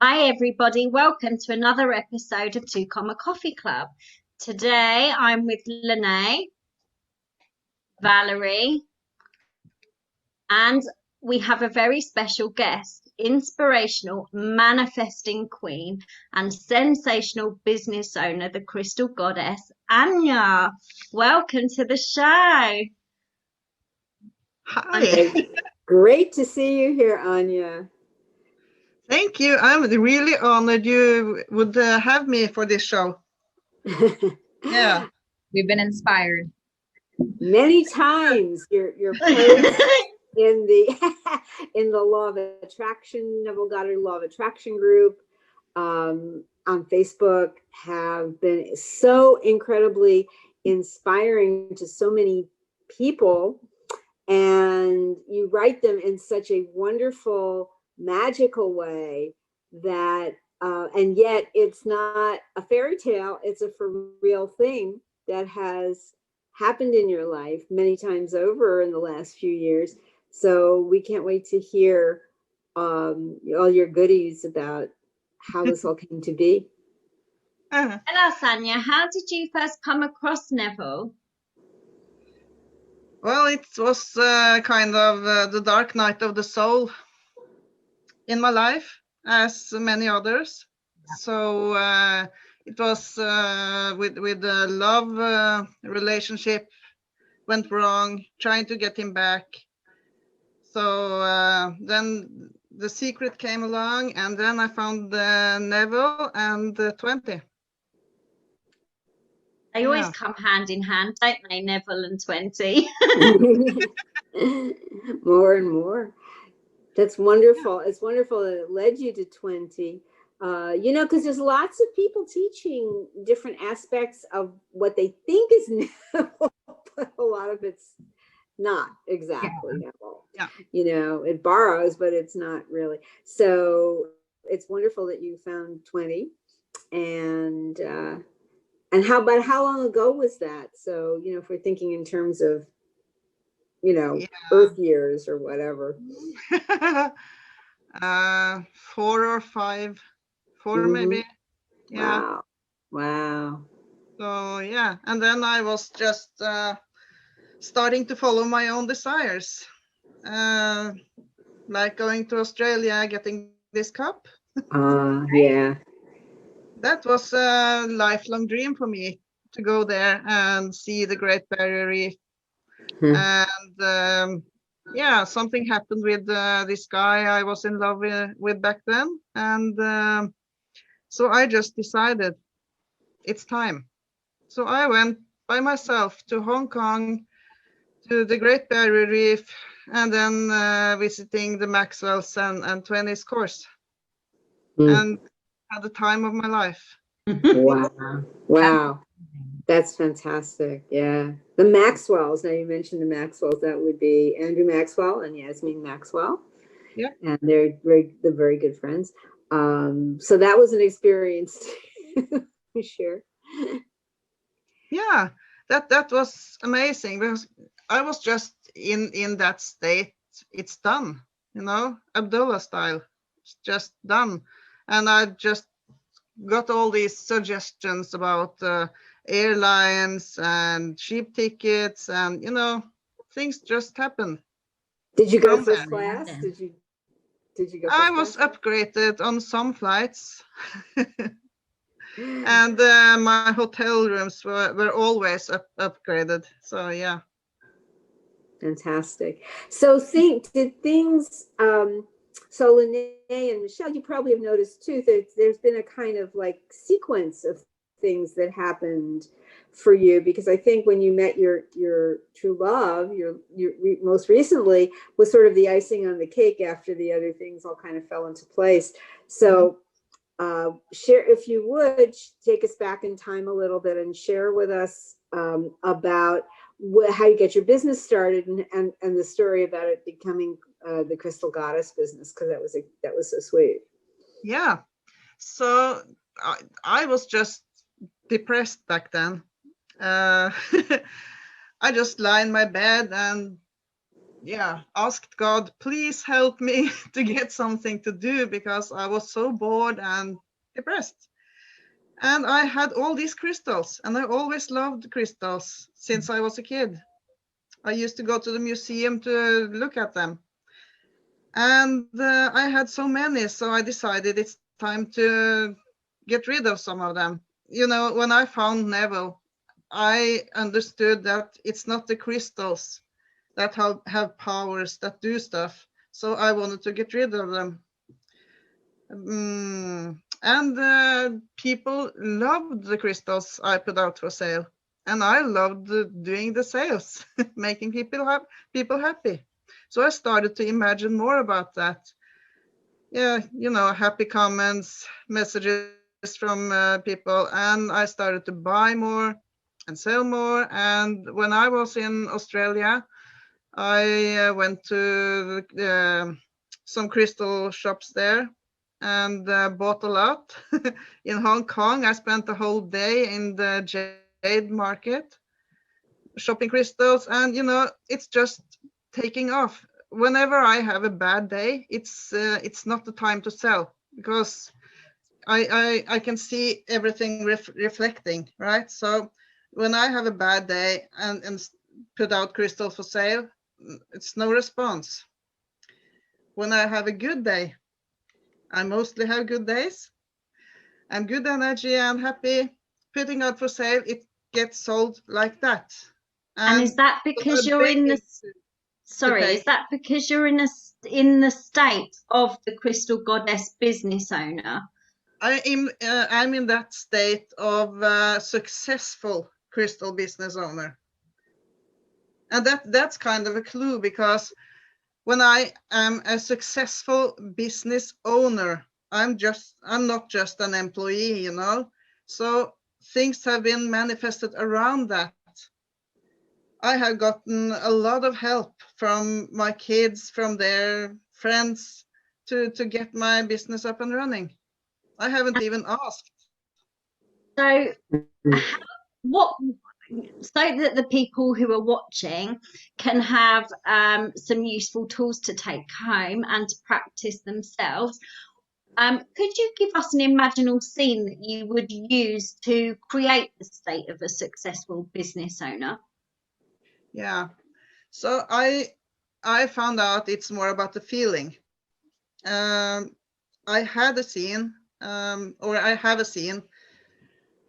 Hi, everybody. Welcome to another episode of Two Comma Coffee Club. Today I'm with Lene, Valerie, and we have a very special guest, inspirational manifesting queen and sensational business owner, the crystal goddess, Anja. Welcome to the show. Hi. Great to see you here, Anja. Thank you. I'm really honored you would have me for this show. Yeah. We've been inspired. Many times your posts in the in the Law of Attraction, Neville Goddard Law of Attraction group on Facebook have been so incredibly inspiring to so many people, and you write them in such a wonderful, magical way that and yet it's not a fairy tale, it's a for real thing that has happened in your life many times over in the last few years. So we can't wait to hear all your goodies about how this all came to be. Tell us, Anja, how did you first come across Neville? Well, it was kind of the dark night of the soul in my life, as many others. So it was with the love relationship went wrong, trying to get him back. So then the secret came along, and then I found Neville and 20. They always come hand in hand, don't they, Neville and 20? More and more. That's wonderful. It's wonderful that it led you to 20. Because there's lots of people teaching different aspects of what they think is Neville, but a lot of it's not exactly Neville. Yeah. It borrows, but it's not really. So it's wonderful that you found 20. And how long ago was that? So, if we're thinking in terms of, Earth years or whatever. 4 or 5, 4 maybe. Yeah. Wow. So yeah, and then I was just starting to follow my own desires, like going to Australia, getting this cup. Yeah. That was a lifelong dream for me, to go there and see the Great Barrier Reef. And yeah, something happened with this guy I was in love with back then, and so I just decided it's time. So I went by myself to Hong Kong, to the Great Barrier Reef, and then visiting the Maxwell's and 20's course, and had the time of my life. Wow. That's fantastic. Yeah. The Maxwells. Now you mentioned the Maxwells. That would be Andrew Maxwell and Yasmin Maxwell. Yeah. And they're very good friends. So that was an experience to share. Yeah, that was amazing, because I was just in that state. It's done, Abdullah style. It's just done. And I just got all these suggestions about airlines and cheap tickets, and things just happen. Did you go first class? Did you go first I was class? upgraded on some flights. And my hotel rooms were always upgraded. So yeah. Fantastic. So did things, so Lene and Michelle, you probably have noticed too that there's been a kind of like sequence of things that happened for you, because I think when you met your true love, your most recently was sort of the icing on the cake after the other things all kind of fell into place. So share, if you would, take us back in time a little bit and share with us about how you get your business started, and the story about it becoming the Crystal Goddess business, because that was so sweet. Yeah. So I was just depressed back then. I just lie in my bed and asked God, please help me to get something to do, because I was so bored and depressed. And I had all these crystals, and I always loved crystals since I was a kid. I used to go to the museum to look at them. And I had so many, so I decided it's time to get rid of some of them. You know, when I found Neville, I understood that it's not the crystals that have powers that do stuff. So I wanted to get rid of them. And people loved the crystals I put out for sale. And I loved doing the sales, making people happy. So I started to imagine more about that. Yeah, you know, happy comments, messages from people, and I started to buy more and sell more. And when I was in Australia, I went to some crystal shops there and bought a lot. In Hong Kong, I spent the whole day in the jade market shopping crystals, and you know, it's just taking off. Whenever I have a bad day, it's not the time to sell, because I can see everything reflecting, right? So when I have a bad day and put out crystals for sale, it's no response. When I have a good day, I mostly have good days, I'm good energy, I'm happy, putting out for sale, it gets sold like that. And is that So because I you're in the, begged to sorry, is take. that because you're in the state of the crystal goddess business owner? I'm in that state of successful crystal business owner, and that's kind of a clue, because when I am a successful business owner, I'm not just an employee, you know. So things have been manifested around that. I have gotten a lot of help from my kids, from their friends, to get my business up and running. I haven't even asked. So what, so that the people who are watching can have some useful tools to take home and to practice themselves. Could you give us an imaginal scene that you would use to create the state of a successful business owner? Yeah. So I found out it's more about the feeling. I had a scene, or I have a scene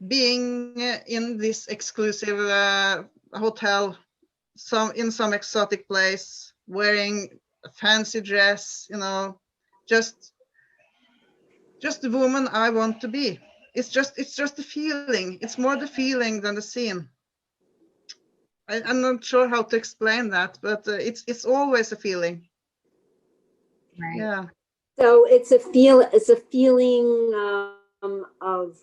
being in this exclusive hotel, in some exotic place, wearing a fancy dress, you know, just the woman I want to be. It's just the feeling. It's more the feeling than the scene. I'm not sure how to explain that, but it's always a feeling. Right. Yeah. So it's a feeling of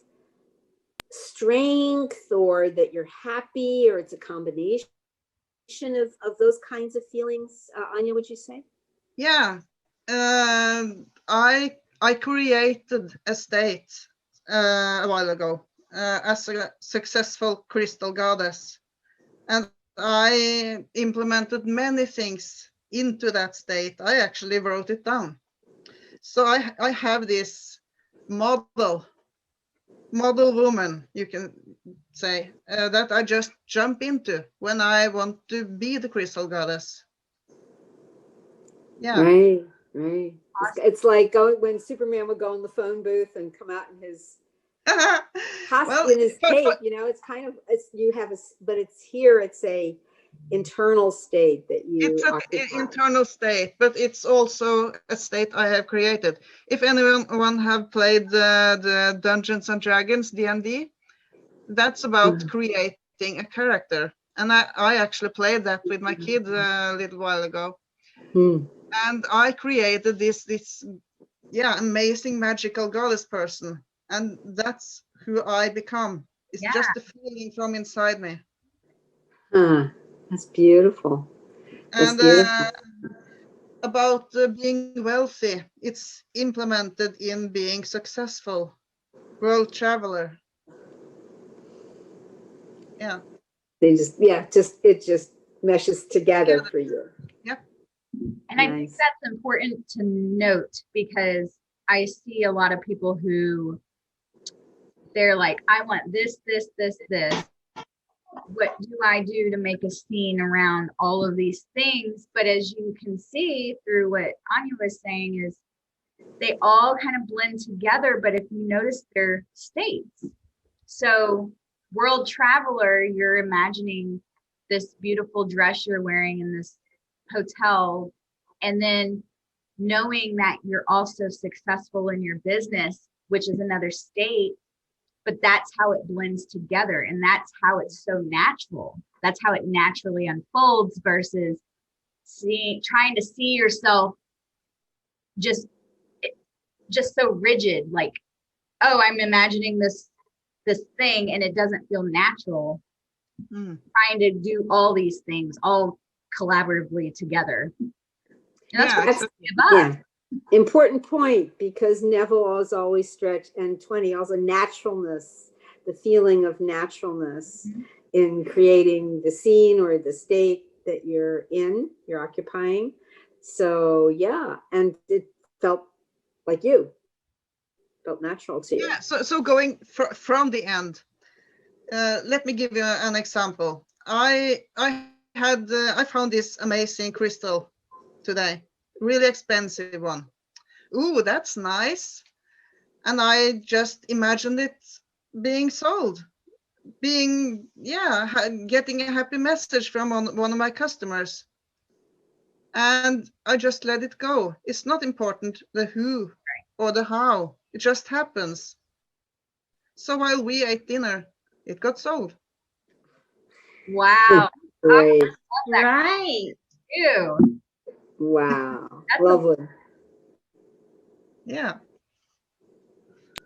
strength, or that you're happy, or it's a combination of those kinds of feelings. Anja, would you say? Yeah. I created a state a while ago as a successful crystal goddess, and I implemented many things into that state. I actually wrote it down. So I have this model woman, you can say, that I just jump into when I want to be the crystal goddess. Yeah. Right. It's like when Superman would go in the phone booth and come out in his Well, in his cape. You know, it's kind of, you have but it's here. It's a internal state that you it's an occupy. internal state, but it's also a state I have created. If anyone have played the Dungeons and Dragons D&D, that's about creating a character, and I actually played that with my kids a little while ago. And I created this amazing magical goddess person, and that's who I become. It's just a feeling from inside me. That's beautiful. And about being wealthy, it's implemented in being successful world traveler. Yeah. It just meshes together for you. Yep. And I think that's important to note, because I see a lot of people who they're like, I want this, this, this, this. What do I do to make a scene around all of these things? But as you can see through what Anja was saying, is they all kind of blend together. But if you notice their states, so world traveler, you're imagining this beautiful dress you're wearing in this hotel, and then knowing that you're also successful in your business, which is another state. But that's how it blends together, and that's how it's so natural. That's how it naturally unfolds, versus trying to see yourself just so rigid, like, oh, I'm imagining this thing and it doesn't feel natural. Trying to do all these things all collaboratively together. And that's important point, because Neville is always stretched, and 20 also naturalness, the feeling of naturalness in creating the scene or the state that you're occupying. So yeah, and it felt like you felt natural to you. Yeah, so going from the end, let me give you an example. I found this amazing crystal today, really expensive one. Ooh, that's nice. And I just imagined it being sold, getting a happy message from one of my customers. And I just let it go. It's not important the who or the how, it just happens. So while we ate dinner, it got sold. Wow. Great. Right. Ew. Wow. Lovely. Yeah.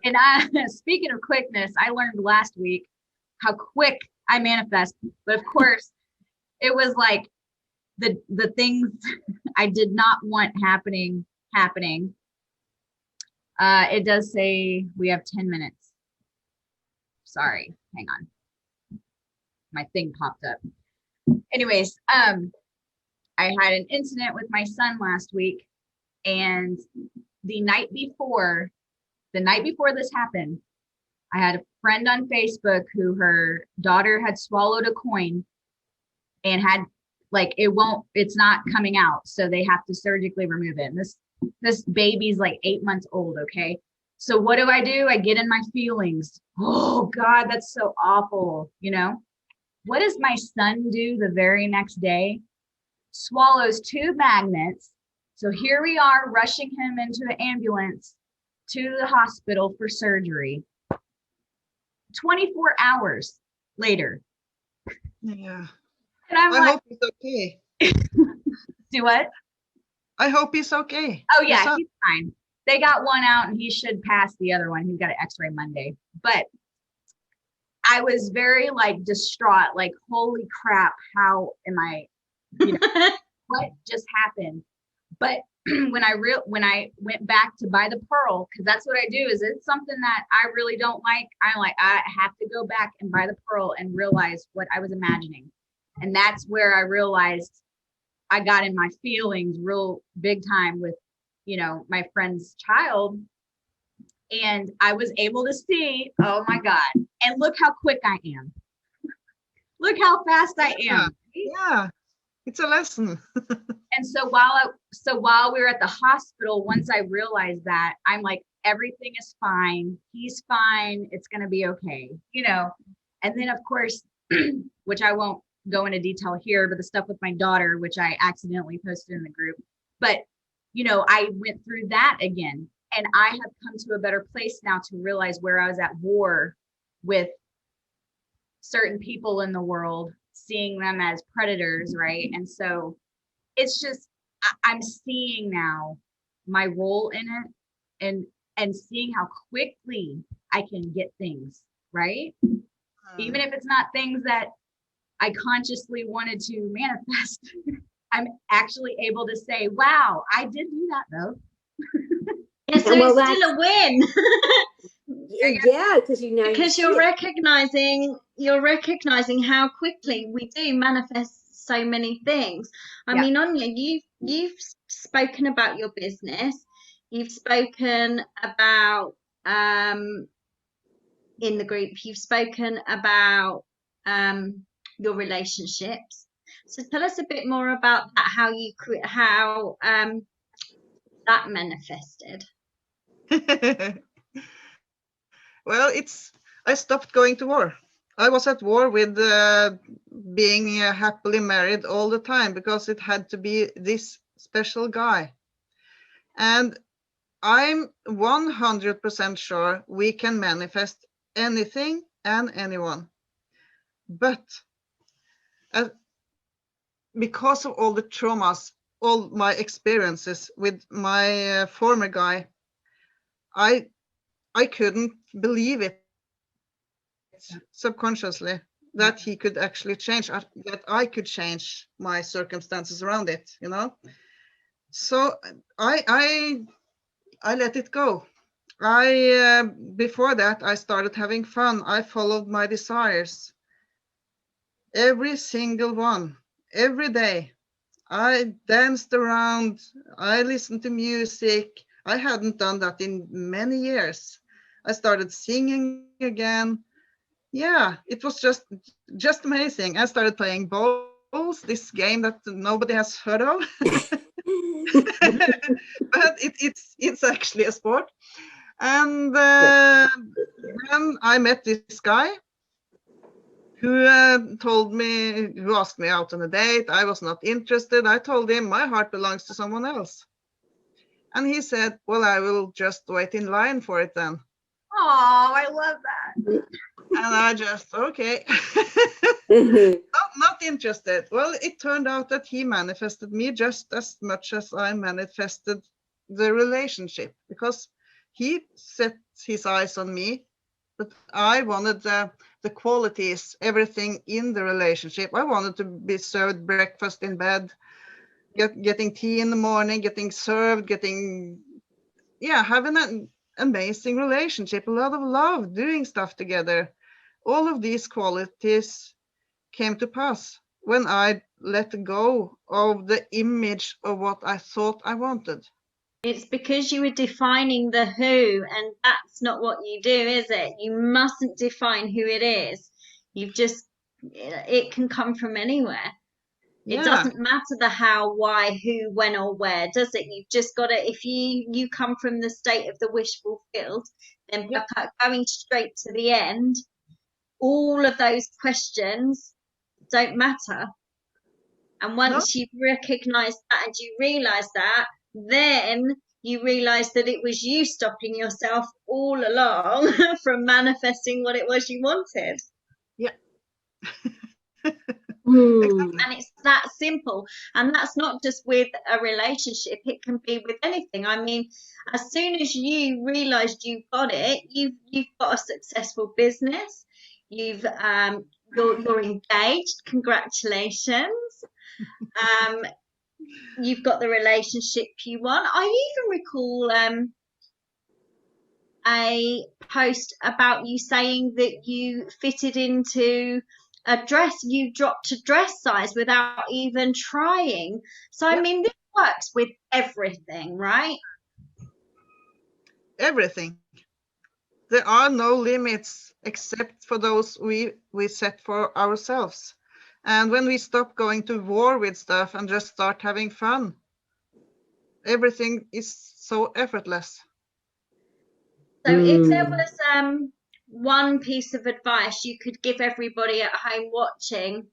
And speaking of quickness, I learned last week how quick I manifest. But of course, it was like the things I did not want happening. It does say we have 10 minutes. Sorry, hang on. My thing popped up. Anyways, I had an incident with my son last week, and the night before this happened, I had a friend on Facebook who her daughter had swallowed a coin and had it's not coming out. So they have to surgically remove it. And this baby's like 8 months old. Okay. So what do? I get in my feelings. Oh God, that's so awful. You know, what does my son do the very next day? Swallows 2 magnets. So here we are rushing him into an ambulance to the hospital for surgery. 24 hours later. Yeah. And I'm I hope he's okay. Do what? I hope he's okay. Oh yeah, he's fine. They got one out and he should pass the other one. He's got an x-ray Monday. But I was very distraught, like, holy crap, how am I, what just happened? But when I went back to buy the pearl, because that's what I do, is it's something that I really don't like. I have to go back and buy the pearl and realize what I was imagining. And that's where I realized I got in my feelings real big time with, my friend's child. And I was able to see, oh my God, and look how quick I am. Look how fast I am. Yeah, it's a lesson. And so while we were at the hospital, once I realized that, I'm like, everything is fine. He's fine. It's going to be okay. And then of course, which I won't go into detail here, but the stuff with my daughter, which I accidentally posted in the group, but I went through that again, and I have come to a better place now to realize where I was at war with certain people in the world, seeing them as predators, right? And so it's just, I'm seeing now my role in it, and seeing how quickly I can get things, right? Even if it's not things that I consciously wanted to manifest, I'm actually able to say, wow, I did do that though. Yeah, so it's still a win. Yeah, because you're recognizing how quickly we do manifest so many things. I mean, Anja, you've spoken about your business. You've spoken about in the group. You've spoken about your relationships. So tell us a bit more about that. How that manifested. Well, I stopped going to war. I was at war with being happily married all the time because it had to be this special guy. And I'm 100% sure we can manifest anything and anyone. But because of all the traumas, all my experiences with my former guy, I couldn't believe it subconsciously that he could actually change, that I could change my circumstances around it, you know. So I let it go. Before that I started having fun. I followed my desires, every single one, every day. I danced around, I listened to music. I hadn't done that in many years. I started singing again. Yeah, it was just amazing. I started playing bowls, this game that nobody has heard of. But it's actually a sport. And then I met this guy who asked me out on a date. I was not interested. I told him my heart belongs to someone else. And he said, well, I will just wait in line for it then. Oh, I love that. And I just, okay. Not interested. Well, it turned out that he manifested me just as much as I manifested the relationship, because he set his eyes on me, but I wanted the qualities, everything in the relationship. I wanted to be served breakfast in bed, getting tea in the morning, getting served, having an amazing relationship, a lot of love, doing stuff together. All of these qualities came to pass when I let go of the image of what I thought I wanted. It's because you were defining the who, and that's not what you do, is it? You mustn't define who it is. It can come from anywhere. It Yeah, doesn't matter the how, why, who, when, or where, does it? You've just got to, if you come from the state of the wish fulfilled, then yeah. going straight to the end, all of those questions don't matter. And No, once you've recognized that and you realize that, then you realize that it was you stopping yourself all along from manifesting what it was you wanted. yeah. Hmm. And it's that simple. And that's not just with a relationship, it can be with anything. I mean, as soon as you realized you've got it, you've got a successful business, you're engaged, congratulations. You've got the relationship you want. I even recall a post about you saying that you fitted into a dress, you dropped a dress size without even trying. So, I Yeah, mean, this works with everything, right? everything. There are no limits except for those we set for ourselves. And when we stop going to war with stuff and just start having fun, everything is so effortless. So, if there Hmm. was one piece of advice you could give everybody at home watching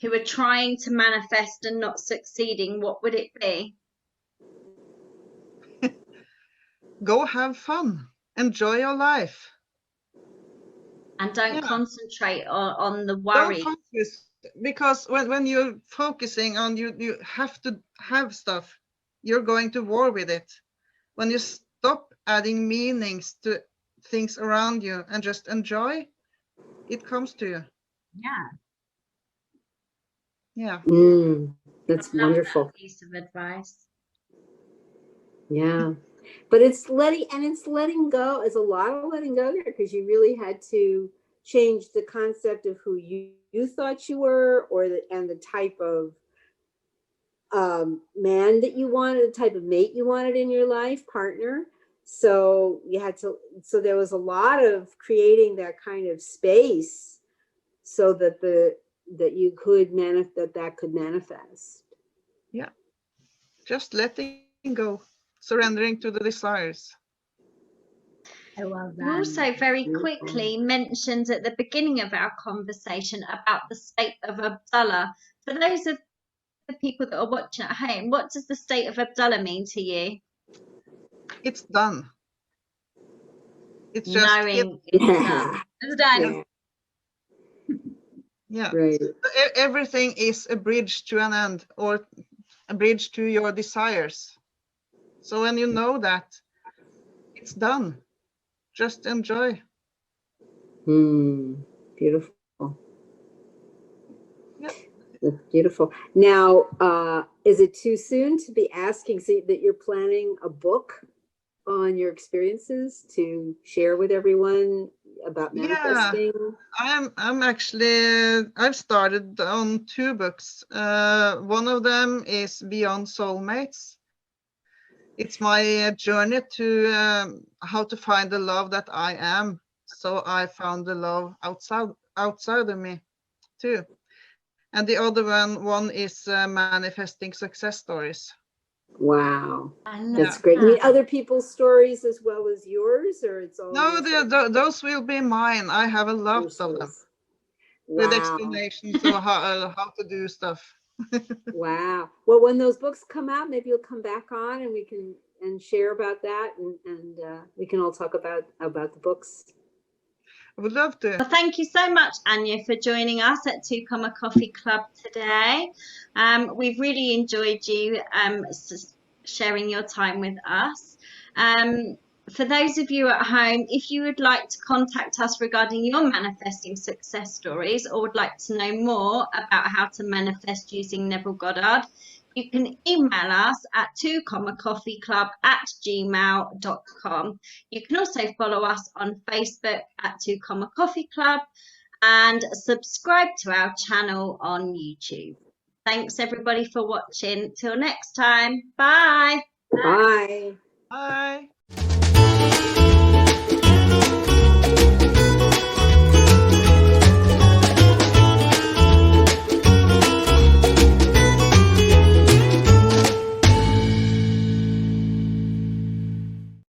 who are trying to manifest and not succeeding, what would it be? Go have fun. Enjoy your life. And don't Yeah. concentrate on the Don't worry. focus, because when you're focusing on you have to have stuff, you're going to war with it. When you stop adding meanings to things around you and just enjoy, it comes to you. Yeah. Yeah. Mm. I That's love that wonderful. piece of advice. Yeah. But it's letting go. It's a lot of letting go there, because you really had to change the concept of who you thought you were, and the type of man that you wanted, the type of mate you wanted in your life, partner. So you had to, so there was a lot of creating that kind of space so that that you could that could manifest. Yeah. Just letting go, surrendering to the desires. I love You that. also very Beautiful. quickly mentioned at the beginning of our conversation about the state of Abdullah. For those of the people that are watching at home, what does the state of Abdullah mean to you? It's done. It's just Knowing it's done. It's done. yeah. Right. Everything is a bridge to an end, or a bridge to your desires. So when you know that, it's done. Just enjoy. Beautiful. Yeah. That's beautiful. Now, is it too soon to be asking, so that you're planning a book on your experiences to share with everyone about manifesting? Yeah, I'm actually, I've started on 2 books. One of them is Beyond Soulmates. It's my journey to how to find the love that I am. So I found the love outside of me too. And the other one is manifesting success stories. Wow, I that's love great. You mean that. other people's stories as well as yours, or it's all No, yours? those will be mine. I have a lot of them with Wow. explanations of how to do stuff. Wow. Well, when those books come out, maybe you'll come back on and we can share about that, and we can all talk about the books. I would love to. Well, thank you so much, Anja, for joining us at 2 Comma Coffee Club today. We've really enjoyed you sharing your time with us. For those of you at home, if you would like to contact us regarding your manifesting success stories, or would like to know more about how to manifest using Neville Goddard, you can email us at 2commacoffeeclub@gmail.com. You can also follow us on Facebook at 2 Comma Coffee Club, and subscribe to our channel on YouTube. Thanks everybody for watching. Till next time. Bye. Bye. Bye.